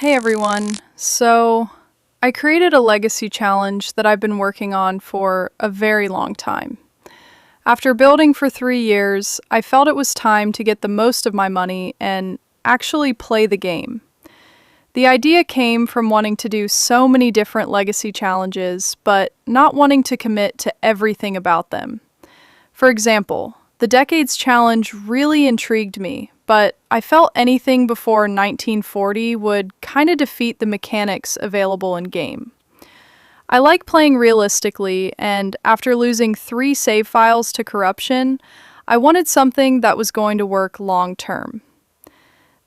Hey everyone. So, I created a legacy challenge that I've been working on for a very long time. After building for 3 years, I felt it was time to get the most of my money and actually play the game. The idea came from wanting to do so many different legacy challenges, but not wanting to commit to everything about them. For example, the Decades Challenge really intrigued me, but I felt anything before 1940 would kind of defeat the mechanics available in game. I like playing realistically, and after losing 3 save files to corruption, I wanted something that was going to work long term.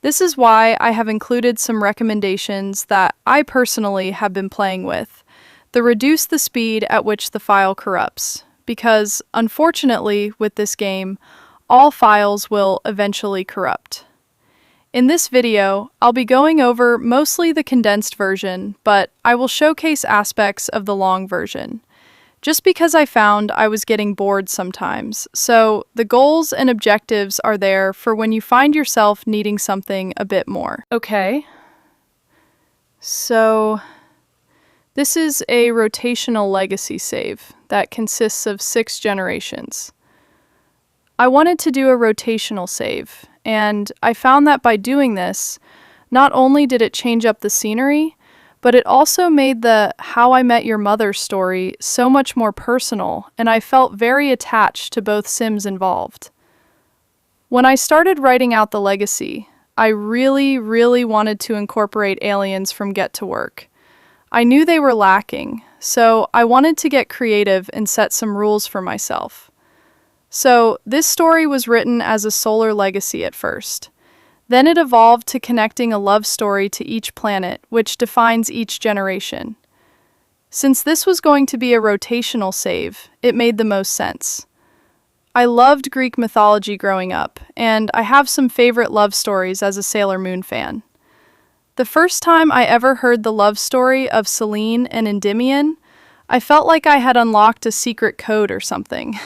This is why I have included some recommendations that I personally have been playing with that reduce the speed at which the file corrupts, because unfortunately with this game, all files will eventually corrupt. In this video, I'll be going over mostly the condensed version, but I will showcase aspects of the long version, just because I found I was getting bored sometimes, so the goals and objectives are there for when you find yourself needing something a bit more. Okay, so this is a rotational legacy save that consists of 6 generations. I wanted to do a rotational save, and I found that by doing this, not only did it change up the scenery, but it also made the How I Met Your Mother story so much more personal, and I felt very attached to both Sims involved. When I started writing out the legacy, I really wanted to incorporate aliens from Get to Work. I knew they were lacking, so I wanted to get creative and set some rules for myself. So, this story was written as a solar legacy at first. Then it evolved to connecting a love story to each planet, which defines each generation. Since this was going to be a rotational save, it made the most sense. I loved Greek mythology growing up, and I have some favorite love stories as a Sailor Moon fan. The first time I ever heard the love story of Selene and Endymion, I felt like I had unlocked a secret code or something.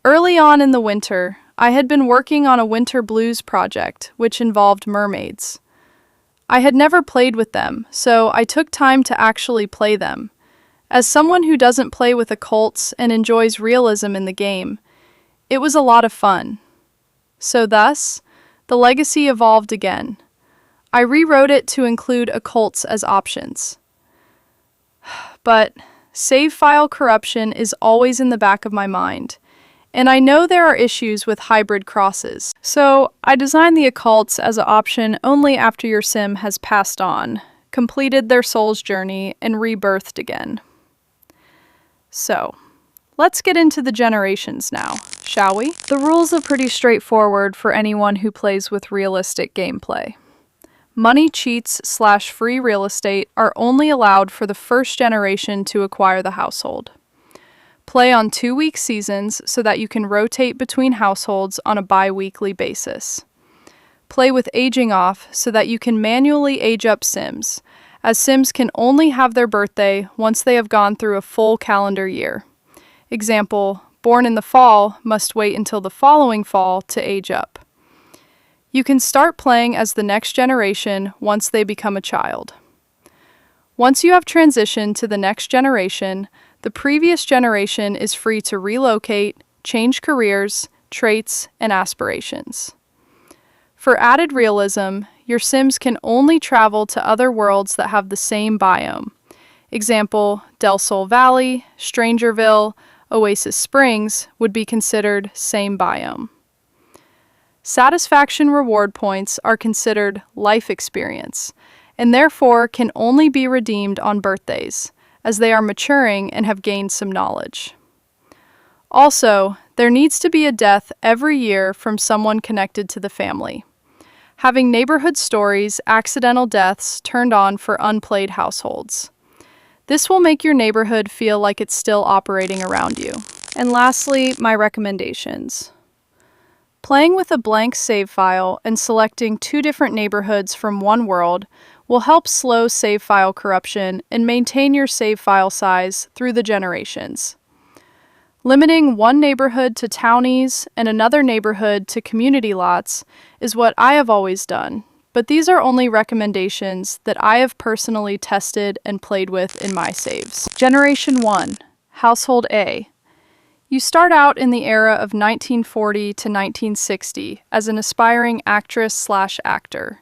Early on in the winter, I had been working on a winter blues project, which involved mermaids. I had never played with them, so I took time to actually play them. As someone who doesn't play with occults and enjoys realism in the game, it was a lot of fun. So thus, the legacy evolved again. I rewrote it to include occults as options. But save file corruption is always in the back of my mind. And I know there are issues with hybrid crosses, so I designed the occults as an option only after your sim has passed on, completed their soul's journey, and rebirthed again. So, let's get into the generations now, shall we? The rules are pretty straightforward for anyone who plays with realistic gameplay. Money cheats/free real estate are only allowed for the first generation to acquire the household. Play on 2-week seasons so that you can rotate between households on a bi-weekly basis. Play with aging off so that you can manually age up Sims, as Sims can only have their birthday once they have gone through a full calendar year. Example, born in the fall must wait until the following fall to age up. You can start playing as the next generation once they become a child. Once you have transitioned to the next generation, the previous generation is free to relocate, change careers, traits, and aspirations. For added realism, your Sims can only travel to other worlds that have the same biome. Example, Del Sol Valley, Strangerville, Oasis Springs would be considered same biome. Satisfaction reward points are considered life experience, and therefore can only be redeemed on birthdays, as they are maturing and have gained some knowledge. Also, there needs to be a death every year from someone connected to the family. Having neighborhood stories, accidental deaths turned on for unplayed households. This will make your neighborhood feel like it's still operating around you. And lastly, my recommendations. Playing with a blank save file and selecting 2 different neighborhoods from one world will help slow save file corruption and maintain your save file size through the generations. Limiting one neighborhood to townies and another neighborhood to community lots is what I have always done, but these are only recommendations that I have personally tested and played with in my saves. Generation 1, Household A. You start out in the era of 1940 to 1960 as an aspiring actress/actor.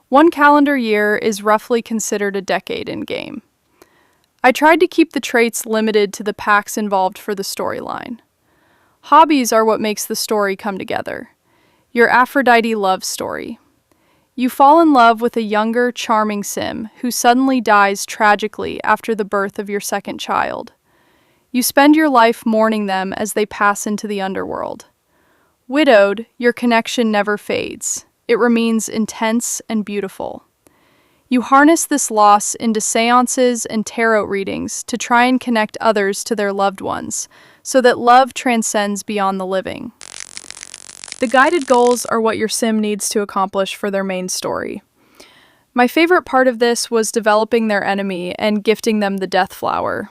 One calendar year is roughly considered a decade in-game. I tried to keep the traits limited to the packs involved for the storyline. Hobbies are what makes the story come together. Your Aphrodite love story. You fall in love with a younger, charming sim who suddenly dies tragically after the birth of your second child. You spend your life mourning them as they pass into the underworld. Widowed, your connection never fades. It remains intense and beautiful. You harness this loss into seances and tarot readings to try and connect others to their loved ones, so that love transcends beyond the living. The guided goals are what your sim needs to accomplish for their main story. My favorite part of this was developing their enemy and gifting them the death flower.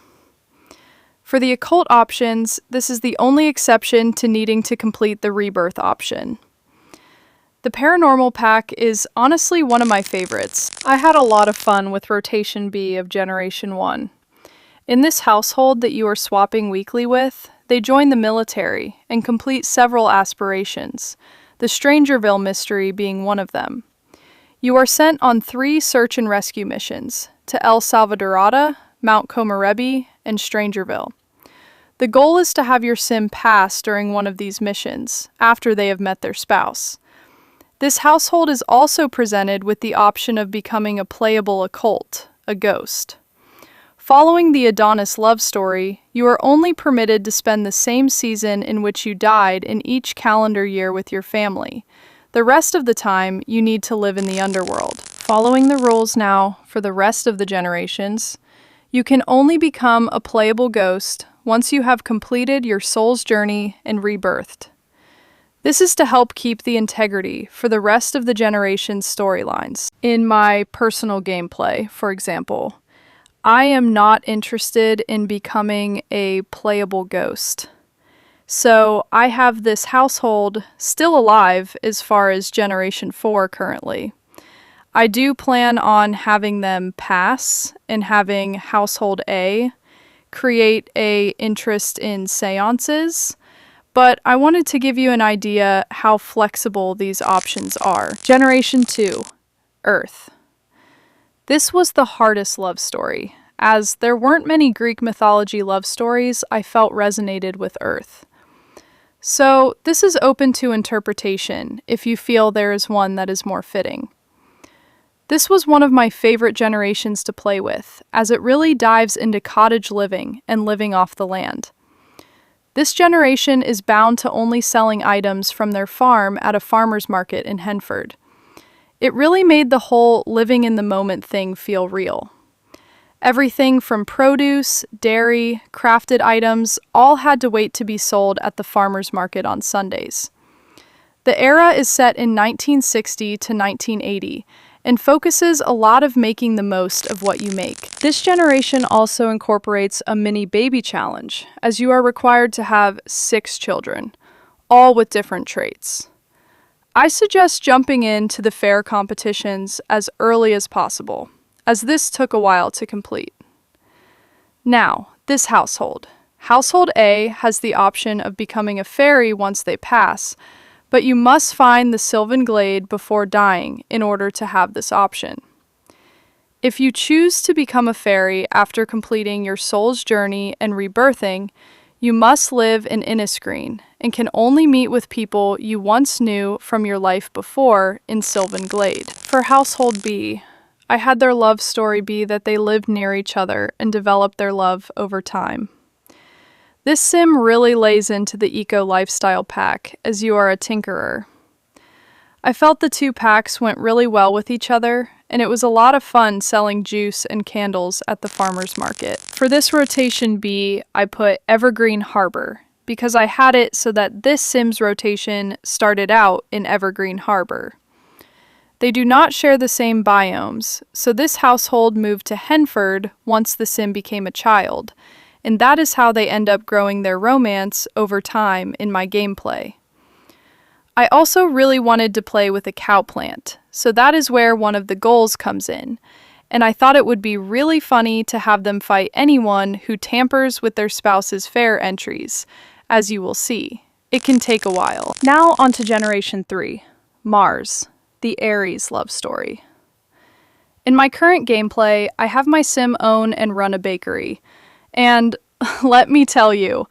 For the occult options, this is the only exception to needing to complete the rebirth option. The paranormal pack is honestly one of my favorites. I had a lot of fun with Rotation B of Generation 1. In this household that you are swapping weekly with, they join the military and complete several aspirations, the Strangerville mystery being one of them. You are sent on 3 search and rescue missions, to El Salvadorada, Mount Comarebi, and Strangerville. The goal is to have your sim pass during one of these missions, after they have met their spouse. This household is also presented with the option of becoming a playable occult, a ghost. Following the Adonis love story, you are only permitted to spend the same season in which you died in each calendar year with your family. The rest of the time, you need to live in the underworld. Following the rules now for the rest of the generations, you can only become a playable ghost once you have completed your soul's journey and rebirthed. This is to help keep the integrity for the rest of the generation's storylines. In my personal gameplay, for example, I am not interested in becoming a playable ghost. So I have this household still alive as far as Generation 4 currently. I do plan on having them pass and having Household A create a interest in seances, but I wanted to give you an idea how flexible these options are. Generation 2, Earth. This was the hardest love story, as there weren't many Greek mythology love stories I felt resonated with Earth. So this is open to interpretation if you feel there is one that is more fitting. This was one of my favorite generations to play with, as it really dives into cottage living and living off the land. This generation is bound to only selling items from their farm at a farmer's market in Henford. It really made the whole living in the moment thing feel real. Everything from produce, dairy, crafted items, all had to wait to be sold at the farmer's market on Sundays. The era is set in 1960 to 1980, and focuses a lot of making the most of what you make. This generation also incorporates a mini baby challenge, as you are required to have 6 children, all with different traits. I suggest jumping into the fair competitions as early as possible, as this took a while to complete. Now, this household. Household A has the option of becoming a fairy once they pass, but you must find the Sylvan Glade before dying in order to have this option. If you choose to become a fairy after completing your soul's journey and rebirthing, you must live in Innisgreen and can only meet with people you once knew from your life before in Sylvan Glade. For Household B, I had their love story be that they lived near each other and developed their love over time. This sim really lays into the eco lifestyle pack, as you are a tinkerer. I felt the 2 packs went really well with each other, and it was a lot of fun selling juice and candles at the farmer's market. For this rotation B, I put Evergreen Harbor, because I had it so that this sim's rotation started out in Evergreen Harbor. They do not share the same biomes, so this household moved to Henford once the sim became a child, and that is how they end up growing their romance over time in my gameplay. I also really wanted to play with a cow plant, so that is where one of the goals comes in, and I thought it would be really funny to have them fight anyone who tampers with their spouse's fair entries, as you will see. It can take a while. Now on to Generation 3, Mars, the Aries love story. In my current gameplay, I have my sim own and run a bakery, and let me tell you,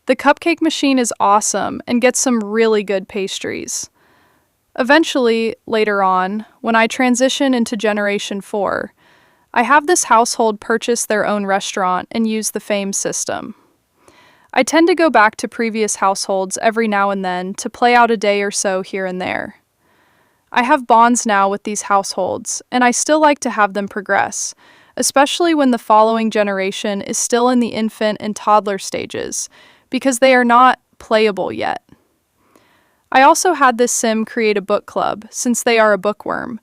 the cupcake machine is awesome and gets some really good pastries. Eventually, later on, when I transition into Generation 4, I have this household purchase their own restaurant and use the Fame system. I tend to go back to previous households every now and then to play out a day or so here and there. I have bonds now with these households, and I still like to have them progress, especially when the following generation is still in the infant and toddler stages, because they are not playable yet. I also had this sim create a book club, since they are a bookworm,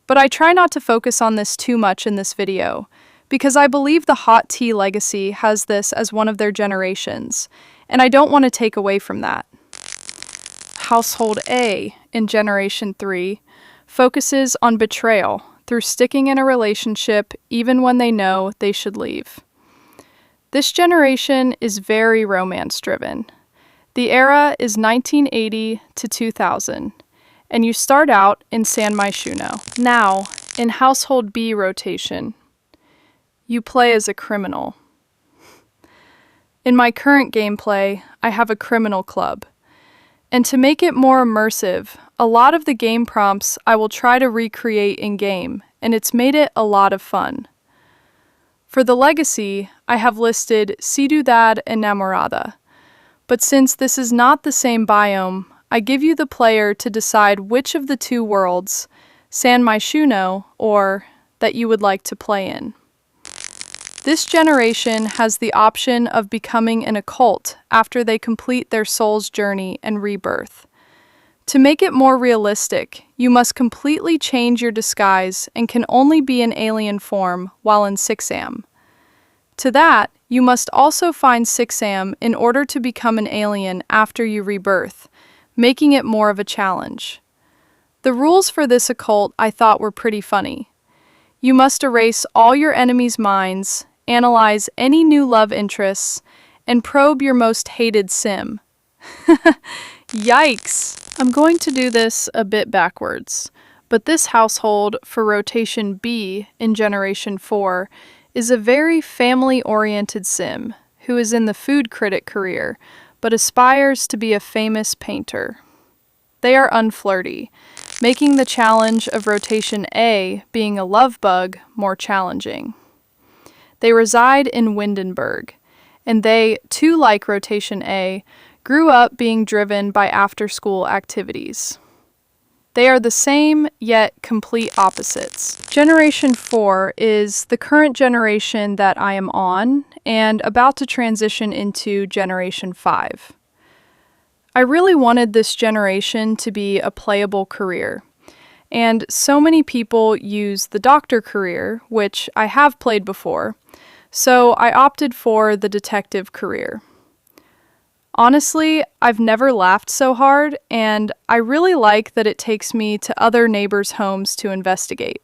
but I try not to focus on this too much in this video, because I believe the Hot Tea Legacy has this as one of their generations, and I don't want to take away from that. Household A in Generation 3 focuses on betrayal through sticking in a relationship even when they know they should leave. This generation is very romance-driven. The era is 1980 to 2000, and you start out in San Myshuno. Now, in Household B rotation, you play as a criminal. In my current gameplay, I have a criminal club. And to make it more immersive, a lot of the game prompts I will try to recreate in-game, and it's made it a lot of fun. For the legacy, I have listed Ciudad Enamorada, but since this is not the same biome, I give you the player to decide which of the two worlds, San Myshuno or that you would like to play in. This generation has the option of becoming an occult after they complete their soul's journey and rebirth. To make it more realistic, you must completely change your disguise and can only be in alien form while in sixam. To that, you must also find sixam in order to become an alien after you rebirth, making it more of a challenge. The rules for this occult I thought were pretty funny. You must erase all your enemies' minds, analyze any new love interests, and probe your most hated sim. Yikes! I'm going to do this a bit backwards, but this household for rotation B in Generation 4 is a very family-oriented sim who is in the food critic career, but aspires to be a famous painter. They are unflirty, making the challenge of rotation A being a love bug more challenging. They reside in Windenburg, and they, too like rotation A, grew up being driven by after-school activities. They are the same, yet complete opposites. Generation 4 is the current generation that I am on, and about to transition into Generation 5. I really wanted this generation to be a playable career, and so many people use the doctor career, which I have played before, so I opted for the detective career. Honestly, I've never laughed so hard, and I really like that it takes me to other neighbors' homes to investigate.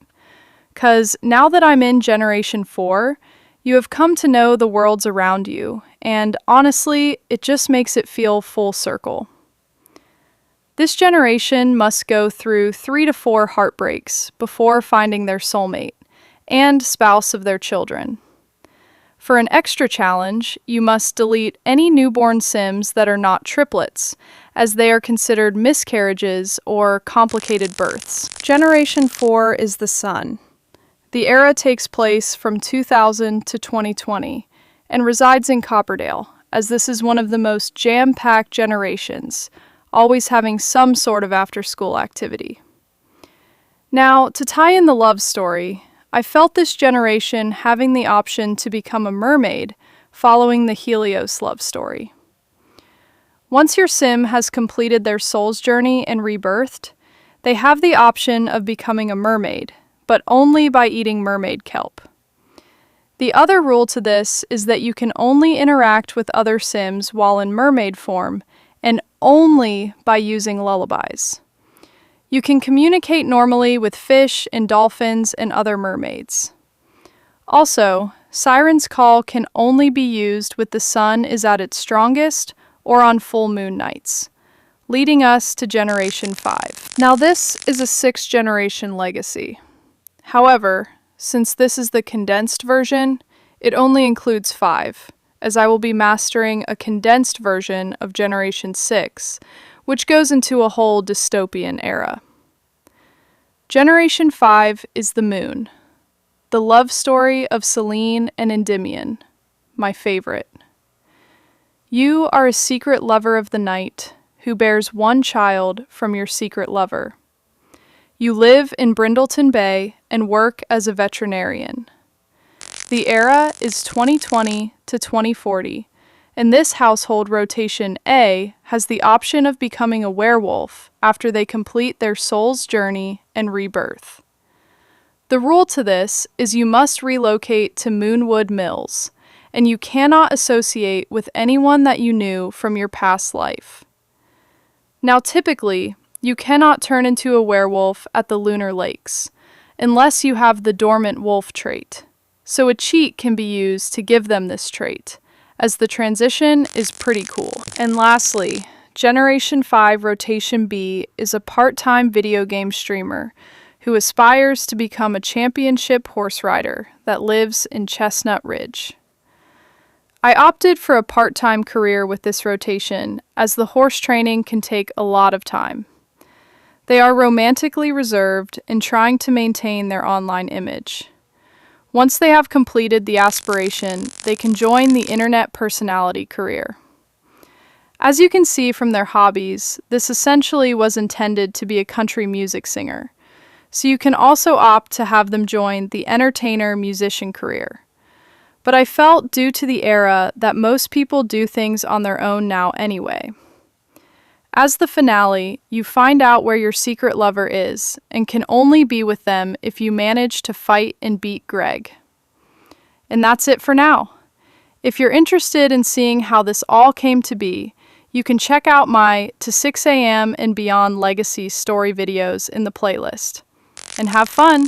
'Cause now that I'm in Generation 4, you have come to know the worlds around you, and honestly, it just makes it feel full circle. This generation must go through 3 to 4 heartbreaks before finding their soulmate, and spouse of their children. For an extra challenge, you must delete any newborn sims that are not triplets, as they are considered miscarriages or complicated births. Generation 4 is the Sun. The era takes place from 2000 to 2020 and resides in Copperdale, as this is one of the most jam-packed generations, always having some sort of after-school activity. Now, to tie in the love story, I felt this generation having the option to become a mermaid following the Helios love story. Once your sim has completed their soul's journey and rebirthed, they have the option of becoming a mermaid, but only by eating mermaid kelp. The other rule to this is that you can only interact with other sims while in mermaid form and only by using lullabies. You can communicate normally with fish and dolphins and other mermaids. Also, Siren's Call can only be used when the sun is at its strongest or on full moon nights, leading us to Generation 5. Now this is a 6th generation legacy. However, since this is the condensed version, it only includes 5, as I will be mastering a condensed version of Generation 6, which goes into a whole dystopian era. Generation 5 is the moon, the love story of Selene and Endymion, my favorite. You are a secret lover of the night who bears one child from your secret lover. You live in Brindleton Bay and work as a veterinarian. The era is 2020 to 2040, and this household rotation A has the option of becoming a werewolf after they complete their soul's journey and rebirth. The rule to this is you must relocate to Moonwood Mills, and you cannot associate with anyone that you knew from your past life. Now typically, you cannot turn into a werewolf at the Lunar Lakes, unless you have the dormant wolf trait, so a cheat can be used to give them this trait, as the transition is pretty cool. And lastly, Generation 5 Rotation B is a part-time video game streamer who aspires to become a championship horse rider that lives in Chestnut Ridge. I opted for a part-time career with this rotation, as the horse training can take a lot of time. They are romantically reserved and trying to maintain their online image. Once they have completed the aspiration, they can join the internet personality career. As you can see from their hobbies, this essentially was intended to be a country music singer, so you can also opt to have them join the entertainer-musician career. But I felt due to the era that most people do things on their own now anyway. As the finale, you find out where your secret lover is and can only be with them if you manage to fight and beat Greg. And that's it for now. If you're interested in seeing how this all came to be, you can check out my To 6 a.m. and Beyond Legacy story videos in the playlist. And have fun!